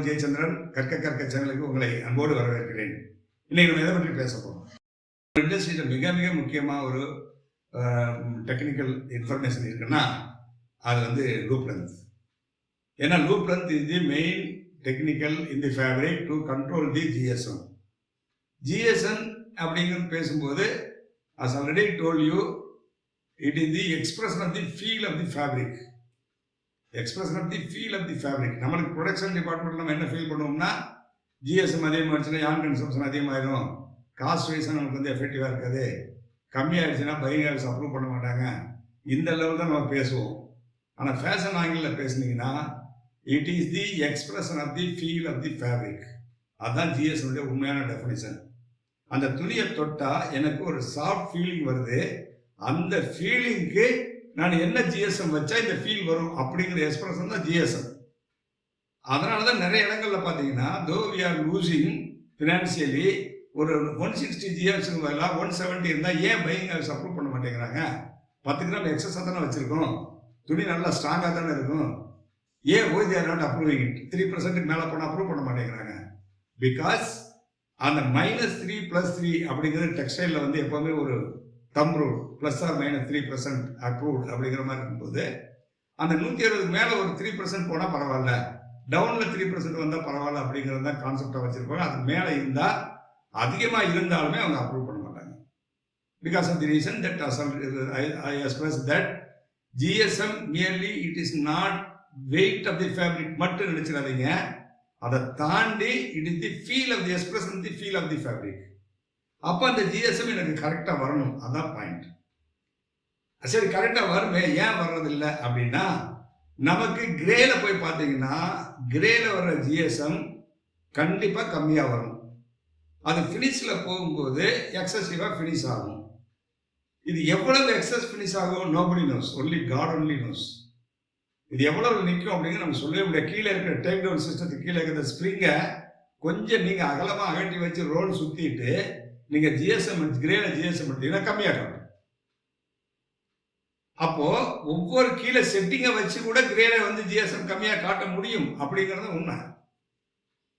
உங்கள் ஜெயச்சந்திரன். கற்க சேனலுக்கு உங்களை அன்போடு வரவேற்கிறேன். இன்னைக்கு நம்ம எதை பற்றி பேச போகிறோம்? இண்டஸ்ட்ரியில் மிக மிக முக்கியமாக ஒரு டெக்னிக்கல் இன்ஃபர்மேஷன் இருக்குன்னா அது வந்து லூப் லென்த். ஏன்னா loop length is the main technical in the fabric to control the GSM. GSM அப்படிங்கிறது பேசும்போது as already told you, it is the expression of the feel of the fabric. Expression of the feel of the fabric. நம்மளுக்கு production department நம்ம என்ன feel பண்ணுவோம்னா GSM அதிகமாகிடுச்சுன்னா யான் consumption அதிகமாகிடும், cost வைஸாக நமக்கு வந்து எஃபெக்டிவாக இருக்காது, கம்மியாகிடுச்சுன்னா பையிங் ஹவுஸ் அப்ரூவ் பண்ண மாட்டாங்க, இந்த லெவல் தான் நம்ம பேசுவோம். ஆனால் ஃபேஷன் ஆங்கிளில் பேசுனீங்கன்னா it is the expression of the feel of the fabric. அதுதான் ஜிஎஸ்எம் உண்மையான டெஃபினிஷன். அந்த துணியை தொட்டால் எனக்கு ஒரு சாஃப்ட் ஃபீலிங் வருது, அந்த ஃபீலிங்க்கு நான் என்ன ஜிஎஸ்எம் வச்சா இந்த ஃபீல் வரும் அப்படிங்கிற எக்ஸ்பிரஷன் தான் ஜிஎஸ்எம். அதனால தான் நிறைய இடங்களில் பார்த்தீங்கன்னா though we are losing financially ஒரு 160 ஜிஎஸ்எம் பதிலாக 170 இருந்தால் ஏன் பையிங் ஹவுஸ் அப்ரூவ் பண்ண மாட்டேங்கிறாங்க? 10 கிராம் எக்ஸஸாக தானே வச்சுருக்கோம், துணி நல்லா ஸ்ட்ராங்காக தானே இருக்கும், ஏன் ஓய் தேர் நாட் அப்ரூவிங் இட்? 3% மேலே போனால் அப்ரூவ் பண்ண மாட்டேங்கிறாங்க. பிகாஸ் அந்த -3 +3 அப்படிங்கிறது டெக்ஸ்டைலில் வந்து எப்போவுமே ஒரு தம் ரூல், +or-3% அப்ரூவ்ட் அப்படிங்கிற மாதிரி இருக்கும்போது அந்த 160 மேலே ஒரு 3% போனால் பரவாயில்ல, டவுனில் 3% வந்தால் பரவாயில்ல அப்படிங்கிறது தான் கான்செப்டாக வச்சுருப்பாங்க. அது மேலே இருந்தால் அதிகமாக இருந்தாலுமே அவங்க அப்ரூவ் பண்ண மாட்டாங்க. Because of the reason that I express that GSM merely it is not weight of the fabric மட்டும் நினைச்சிடாதீங்க, அதை தாண்டி it is the feel of the expression, the feel of the fabric. அப்போ அந்த ஜிஎஸ்எம் எனக்கு கரெக்டாக வரணும், அதான் பாயிண்ட். சரி, கரெக்டாக வருமே, ஏன் வர்றதில்லை அப்படின்னா நமக்கு கிரேல போய் பார்த்தீங்கன்னா கிரேல வர்ற ஜிஎஸ்எம் கண்டிப்பாக கம்மியாக வரும். அது ஃபினிஷில் போகும்போது எக்ஸசிவாக ஃபினிஷ் ஆகும். இது எவ்வளவு எக்ஸஸ் ஃபினிஷ் ஆகும் nobody knows, only God only knows. இது எவ்வளவு நிற்கும் அப்படிங்கிற நம்ம சொல்லவே முடியாது. கீழே இருக்கிற டேக் டவுன் சிஸ்டத்துக்கு கீழே இருக்கிற ஸ்ப்ரிங்கை கொஞ்சம் நீங்கள் அகலமாக அகட்டி வச்சு ரோல் சுற்றிட்டு நீங்கள் ஜிஎஸ்எம் கிரேல ஜிஎஸ்எம் எடுத்தீங்கன்னா கம்மியாகும். அப்போ ஒவ்வொரு கீழே செட்டிங்கை வச்சு கூட கிரேல வந்து ஜிஎஸ்எம் கம்மியாக காட்ட முடியும் அப்படிங்கிறது உண்மை.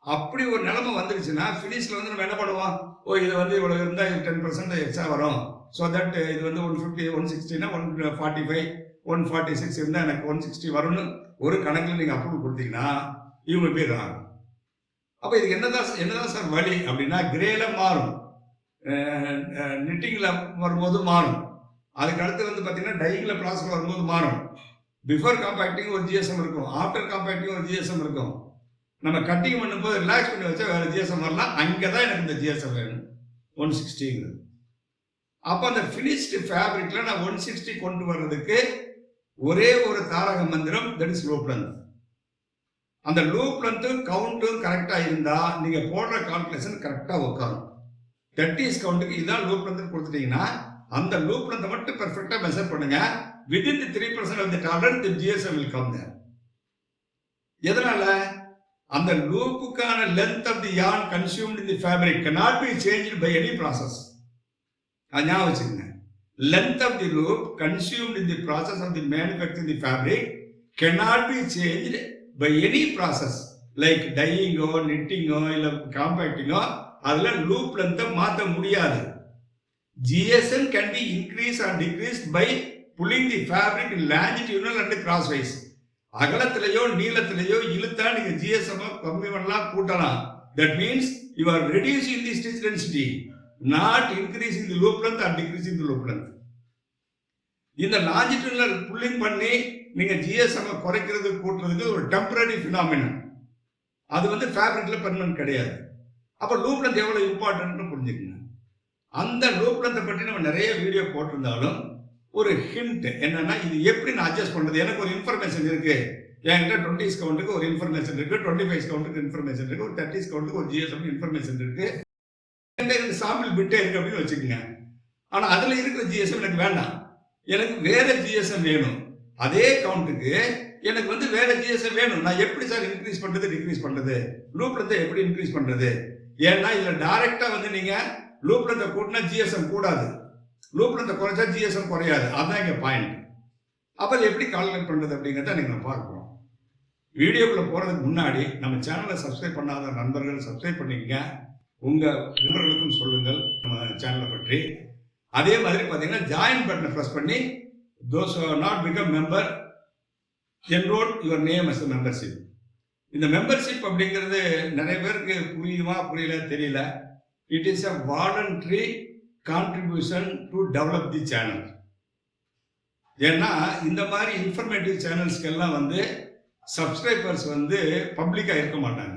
அப்படி ஒரு நிலைமை வந்துருச்சுன்னா ஃபினிஷில் வந்து நம்ம என்ன பண்ணுவோம், இது வந்து இவ்வளோ இருந்தால் 10% எக்ஸ்ட்ரா வரும், ஸோ தட் இது வந்து 150 160னா 145 146 இருந்தால் எனக்கு 160 வரும்னு ஒரு கணக்கில் நீங்கள் அப்ரூவல் கொடுத்தீங்கன்னா இவங்க பேர் ஆகும். அப்போ இதுக்கு என்னதான் சார் வழி அப்படின்னா கிரேல மாறும், நிட்டிங்கில் வரும்போது மாறும், அதுக்கு அடுத்து வந்து பார்த்தீங்கன்னா டையிங்கில் ப்ராசஸில் வரும்போது மாறும். பிஃபோர் காம்பேக்டிங் ஒரு ஜிஎஸ்எம் இருக்கும், ஆஃப்டர் காம்பேக்டிங் ஒரு ஜிஎஸ்எம் இருக்கும். நம்ம கட்டிங் பண்ணும்போது ரிலாக்ஸ் பண்ணி வச்சா வேறு ஜிஎஸ்எம் வரலாம், அங்கே தான் எனக்கு இந்த ஜிஎஸ்எம் வேணும் 160ங்கிறது. அப்போ அந்த ஃபினிஷ்டு ஃபேப்ரிக்கில் நான் 160 கொண்டு வர்றதுக்கு ஒரே ஒரு தாரக மந்திரம், தட் இஸ் லூப் லென்த். அந்த லூப் லென்த்தும் கவுண்ட்டும் கரெக்டாக இருந்தால் நீங்கள் போடுற கால்குலேஷன் கரெக்டாக உட்காரும். 30s கவுண்ட்டுக்கு இதான் லூப் லென்த் கொடுத்துட்டீங்கன்னா அந்த லூப் லென்த்தை மட்டும் பெர்ஃபெக்டாக மெஷர் பண்ணுங்க. Within the 3% of the tolerance the GSM will come there. எதனால? அந்த லூப்புக்கான length of the yarn consumed in the fabric cannot be changed by any process. அது ஞாபகம் வச்சுக்கோங்க. Length of the loop consumed in the process of the manufacturing the fabric cannot be changed by any process like dyeing or knitting or இல்லை compacting or அதில் loop லென்த்தை மாற்ற முடியாது. GSM can be increased or decreased by pulling the fabric longitudinal and crosswise. அகலத்திலேயோ நீளத்திலேயோ இழுத்தா நீங்க GSM கம்மி பண்ணலாம், கூட்டலாம். That means you are reducing the stitch density, not increasing the loop length or decreasing the loop length. இந்த longitudinal pulling பண்ணி நீங்க GSM குறைக்கிறது கூட்டுறதுக்கு ஒரு டெம்பரரி ஃபினாமினன், அது வந்து ஃபேப்ரிக்ல பெர்மனன்ட் கிடையாது. அப்போ லூப் லென்த் எவ்வளோ இம்பார்ட்டன்ட்னு புரிஞ்சுக்கங்க. அந்த லூப் லென்த்தை பற்றி நம்ம நிறைய வீடியோ போட்டிருந்தாலும் ஒரு ஹிண்ட் என்னன்னா இது எப்படி நான் அட்ஜஸ்ட் பண்ணுறது. எனக்கு ஒரு இன்ஃபர்மேஷன் இருக்கு, என்கிட்ட 20s கவுண்ட்டுக்கு ஒரு இன்ஃபர்மேஷன் இருக்கு, 25s கவுண்ட்டுக்கு இன்ஃபர்மேஷன் இருக்கு, ஒரு 30s கவுண்ட்டுக்கு ஒரு ஜிஎஸ்எம் இன்ஃபர்மேஷன் இருக்கு, எனக்கு சாம்பிள் பிட்டே இருக்கு அப்படின்னு வச்சுக்கோங்க. ஆனால் அதில் இருக்கிற ஜிஎஸ்எம் எனக்கு வேண்டாம், எனக்கு வேற ஜிஎஸ்எம் வேணும். அதே கவுண்ட்டுக்கு எனக்கு வந்து வேற ஜிஎஸ்எம் வேணும். நான் எப்படி சார் இன்க்ரீஸ் பண்றது டிக்ரீஸ் பண்றது, லூப் லென்த்தை எப்படி இன்க்ரீஸ் பண்றது? ஏன்னா இதில் டைரக்டா வந்து நீங்க லூப் லென்த்தை கூட்டினா ஜிஎஸ்எம் கூடாது, லூப் லென்த்தை குறைச்சா ஜிஎஸ்எம் குறையாது. அதுதான் இங்கே பாயிண்ட். அப்போ எப்படி கால்குலேட் பண்ணுறது அப்படிங்கிறத நீங்கள் பார்க்குறோம். வீடியோக்குள்ள போறதுக்கு முன்னாடி நம்ம சேனலை சப்ஸ்கிரைப் பண்ணாத நண்பர்கள் சப்ஸ்கிரைப் பண்ணிக்கங்க. உங்க நண்பர்களுக்கும் சொல்லுங்கள் நம்ம சேனலை பற்றி. அதே மாதிரி பார்த்தீங்கன்னா ஜாயின் பட்டனை ப்ரெஸ் பண்ணி those who have not become member enroll your name as a membership. இந்த மெம்பர்ஷிப் அப்படிங்கிறது நிறைய பேருக்கு புரியுமா புரியல தெரியல. It is a voluntary contribution to develop the channel. ஏன்னா இந்த மாதிரி இன்ஃபர்மேட்டிவ் சேனல்ஸ்க்கெல்லாம் வந்து சப்ஸ்கிரைபர்ஸ் வந்து பப்ளிக்காக இருக்க மாட்டாங்க.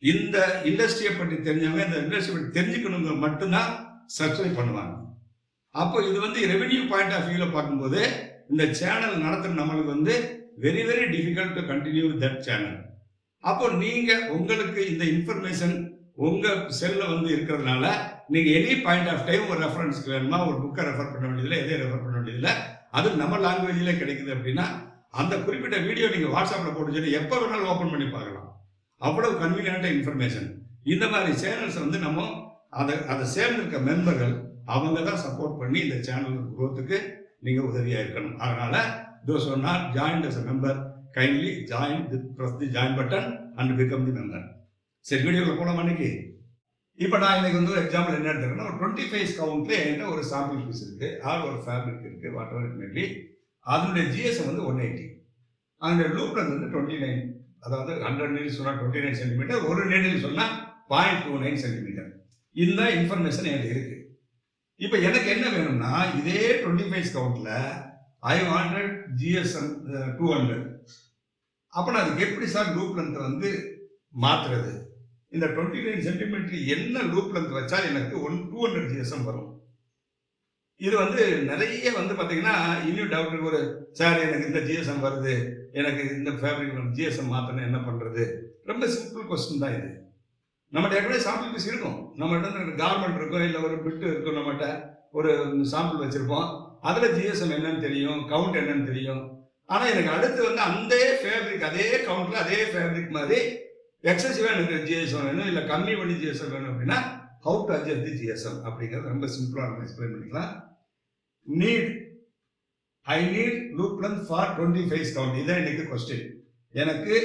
இந்த இண்டஸ்ட்ரியை பற்றி தெரிஞ்சவங்க இந்த இண்டஸ்ட்ரி பற்றி தெரிஞ்சுக்கணுங்க மட்டும்தான் சப்ஸ்கிரைப் பண்ணுவாங்க. அப்போ இது வந்து ரெவென்யூ பாயிண்ட் ஆஃப் வியூவில் பார்க்கும்போது இந்த சேனல் நடத்துகிற நம்மளுக்கு வந்து very very difficult to continue that channel. அப்போ நீங்கள் உங்களுக்கு இந்த இன்ஃபர்மேஷன் உங்கள் செல்லில் வந்து இருக்கிறதுனால நீங்கள் எனி பாயிண்ட் ஆஃப் டைம் ஒரு ரெஃபரன்ஸ்க்கு வேணுமா ஒரு புக்கை ரெஃபர் பண்ண வேண்டியதில்லை, எதையும் ரெஃபர் பண்ண வேண்டியதில்லை. அது நம்ம லாங்குவேஜிலே கிடைக்குது அப்படின்னா அந்த குறிப்பிட்ட வீடியோ நீங்கள் வாட்ஸ்அப்பில் போட்டு சொல்லி எப்போ வேணாலும் ஓப்பன் பண்ணி பார்க்கலாம். அவ்வளவு கன்வீனியன்ட்டாக இன்ஃபர்மேஷன். இந்த மாதிரி சேனல்ஸை வந்து நம்ம அதை சேர்ந்திருக்க மெம்பர்கள் அவங்க தான் சப்போர்ட் பண்ணி இந்த சேனல் குரோத்துக்கு நீங்கள் உதவியாக இருக்கணும். அதனால் those who are not joined as a member kindly press the join button and become the member. சரி, வீடியோவில் போகலாம். அன்னைக்கு இப்போ நான் இன்னைக்கு வந்து ஒரு எக்ஸாம்பிள் என்ன எடுத்துக்கிறேன்னா ஒரு 25 கவுண்ட்ல என்கிட்ட ஒரு சாம்பிள் பீஸ் இருக்குது, ஆர் ஒரு ஃபேப்ரிக் இருக்குது, what ever it may be. அதனுடைய ஜிஎஸ்எம் வந்து 180, அதனுடைய லூப் லென்த் வந்து 29, அதாவது 100 நீடில் சொன்னால் 29 சென்டிமீட்டர், ஒரு நீடில் சொன்னால் 0.29 சென்டிமீட்டர். இந்த இன்ஃபர்மேஷன் என்கிட்ட இருக்குது. இப்போ எனக்கு என்ன வேணும்னா இதே 25 கவுண்ட்ல ஐ வாண்டட் ஜிஎஸ்எம் 200. அப்போ நான் அதுக்கு எப்படி சார் லூப் லென்த்தை வந்து மாற்றுறது? இந்த 29 சென்டிமீட்டர் என்ன லூப் லென்த் வச்சா எனக்கு 200 ஜிஎஸ்எம் வரும்? இது வந்து நிறைய வந்து பார்த்தீங்கன்னா இன்னும் டவுட் இருக்கு. ஒரு சார் எனக்கு இந்த ஜிஎஸ்எம் வருது, எனக்கு இந்த ஃபேப்ரிக் ஜிஎஸ்எம் மாற்றணும், என்ன பண்ணுறது? ரொம்ப சிம்பிள் கொஸ்டின் தான் இது. நம்மகிட்ட ஏற்கனவே சாம்பிள் பீஸ் இருக்கும், நம்மகிட்ட கார்மெண்ட் இருக்கும், இல்லை ஒரு பிட்டு இருக்கும், நம்மகிட்ட ஒரு சாம்பிள் வச்சுருப்போம். அதில் ஜிஎஸ்எம் என்னன்னு தெரியும், கவுண்ட் என்னன்னு தெரியும். ஆனால் எனக்கு அடுத்து வந்து அந்த ஃபேப்ரிக் அதே கவுண்டில் அதே ஃபேப்ரிக் மாதிரி எக்ஸசிவாக எனக்கு ஜிஎஸ்எம் வேணும், இல்லை கம்மி பண்ணி ஜிஎஸ்எம் வேணும் அப்படின்னா how to adjust the GSM அப்படிங்கிறது ரொம்ப சிம்பிளாக நம்ம எக்ஸ்பிளைன் பண்ணிக்கலாம். I need loop length for 25 count. இதான் இன்னைக்கு கொஸ்டின். எனக்கு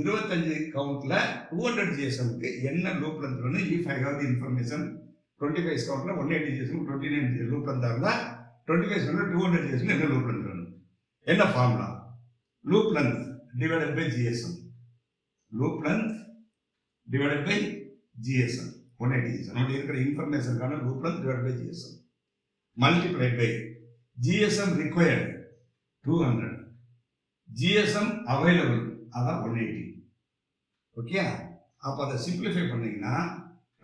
25 கவுண்ட்ல 200 ஜிஎஸ்எம்க்கு என்ன லூப் லென்த் வேணும்? If I have the information 25 கவுண்ட்ல 180 ஜிஎஸ்எம் 29 லூப் லென்த்தாக இருந்தால் 25 கவுண்ட்ல 200 ஜிஎஸ்எம் என்ன லூப் லென்த் வேணும்? என்ன formula? Loop length divided by GSM. Loop length divided by GSM 180 GSM. நம்மளுக்கு இருக்கிற இன்ஃபர்மேஷனுக்கான loop length divided by GSM multiplied by GSM required 200, GSM available அதான் 180. ஓகே, அப்போ அதை சிம்பிளிஃபை பண்ணீங்கன்னா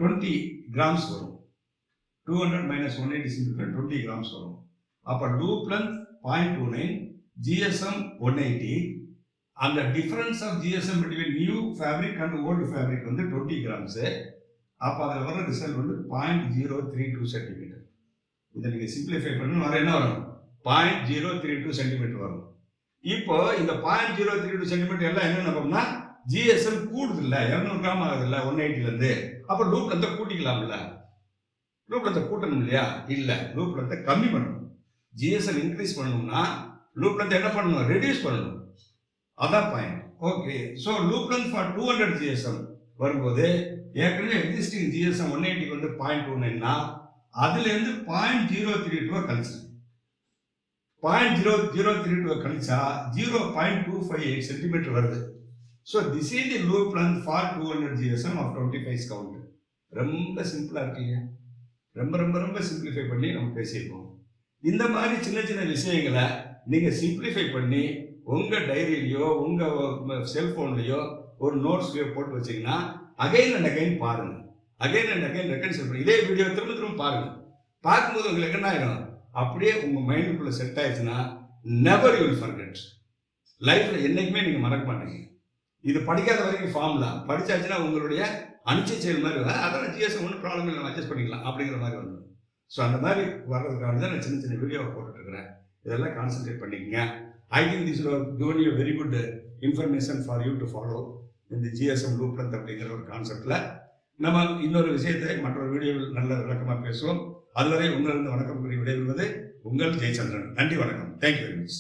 20 கிராம்ஸ் வரும். 200 மைனஸ் 180 சிம்பிளிஃபை 20 கிராம்ஸ் வரும். அப்போ லூப் லென்த் 0.29, ஜிஎஸ்எம் 180. அந்த difference of GSM between new fabric and old fabric வந்து 20 கிராம்ஸு. அப்போ அதில் வர ரிசல்ட் வந்து 0.032 சென்டிமீட்டர். இதை நீங்கள் சிம்பிளிஃபை பண்ணணும், வர என்ன வரும்? 0.032 சென்டிமீட்டர் வரும். இப்போ இந்த 0.032 சென்டிமீட்டர் எல்லாம் என்ன பண்ணோம்னா ஜிஎஸ்எம் கூடுது இல்லை, 200 கிராம் ஆகுது இல்லை 180லேருந்து. அப்போ லூப் லென்த்தை கூட்டிக்கலாம்ல? லூப் லென்த்தை கூட்டணும் இல்லையா? இல்லை, லூப் லென்த்தை கம்மி பண்ணணும். ஜிஎஸ்எம் இன்க்ரீஸ் பண்ணணும்னா லூப் லென்த்தை என்ன பண்ணணும்? ரெடியூஸ் பண்ணணும். அதான் point. Okay, so loop length for 200 GSM வரும்போது ஏற்கனவே எக்ஸிஸ்டிங் ஜிஎஸ்எம் 180 வந்து 0.29னா அதுலேருந்து 0.032 கழிச்சு 0.032 கழிச்சா 0.258 சென்டிமீட்டர் வருது. So this is the loop length for 200 GSM of 25 count. ரொம்ப சிம்பிளாக இருக்குங்க. ரொம்ப ரொம்ப ரொம்ப சிம்பிளிஃபை பண்ணி நம்ம பேசியிருக்கோம். இந்த மாதிரி சின்ன சின்ன விஷயங்களை நீங்கள் சிம்பிளிஃபை பண்ணி உங்கள் டைரியிலையோ உங்கள் செல்ஃபோன்லையோ ஒரு நோட்ஸ்லையோ போட்டு வச்சிங்கன்னா அகைன் அண்ட் அகைன் பாருங்கள், அகைன் அண்ட் அகைன் ரெக்கன்சில் பண்ணி இதே வீடியோ திரும்ப திரும்ப பாருங்கள். பார்க்கும்போது உங்களுக்கு என்ன ஆகிடும்? அப்படியே உங்கள் மைண்டுக்குள்ளே செட் ஆயிடுச்சுன்னா நெவர் யூ வில் ஃபர்கெட். லைஃப்பில் என்றைக்குமே நீங்கள் மறக்க மாட்டீங்க. இது படிக்காத வரைக்கும் ஃபார்முலா, படித்தாச்சுன்னா உங்களுடைய அனுச்சி செயல் மாதிரி அதெல்லாம் ஜிஎஸ்எம் ஒன்றும் ப்ராப்ளம் இல்லை, அட்ஜஸ்ட் பண்ணிக்கலாம் அப்படிங்கிற மாதிரி வந்துடும். ஸோ அந்த மாதிரி வர்றதுக்காக தான் நான் சின்ன சின்ன வீடியோவை போட்டுட்ருக்கிறேன். இதெல்லாம் கான்சன்ட்ரேட் பண்ணிக்கங்க. I think this will have given you a very good information for you to follow in the GSM loop length அப்படிங்கிற ஒரு கான்செப்டில் நம்ம இன்னொரு விஷயத்தை மற்றொரு வீடியோவில் நல்ல விளக்கமாக பேசுவோம். அதுவரை உங்களிருந்து வணக்கம் கூறி விடைபெறுவது உங்கள் ஜெயச்சந்திரன். நன்றி, வணக்கம். Thank you very much.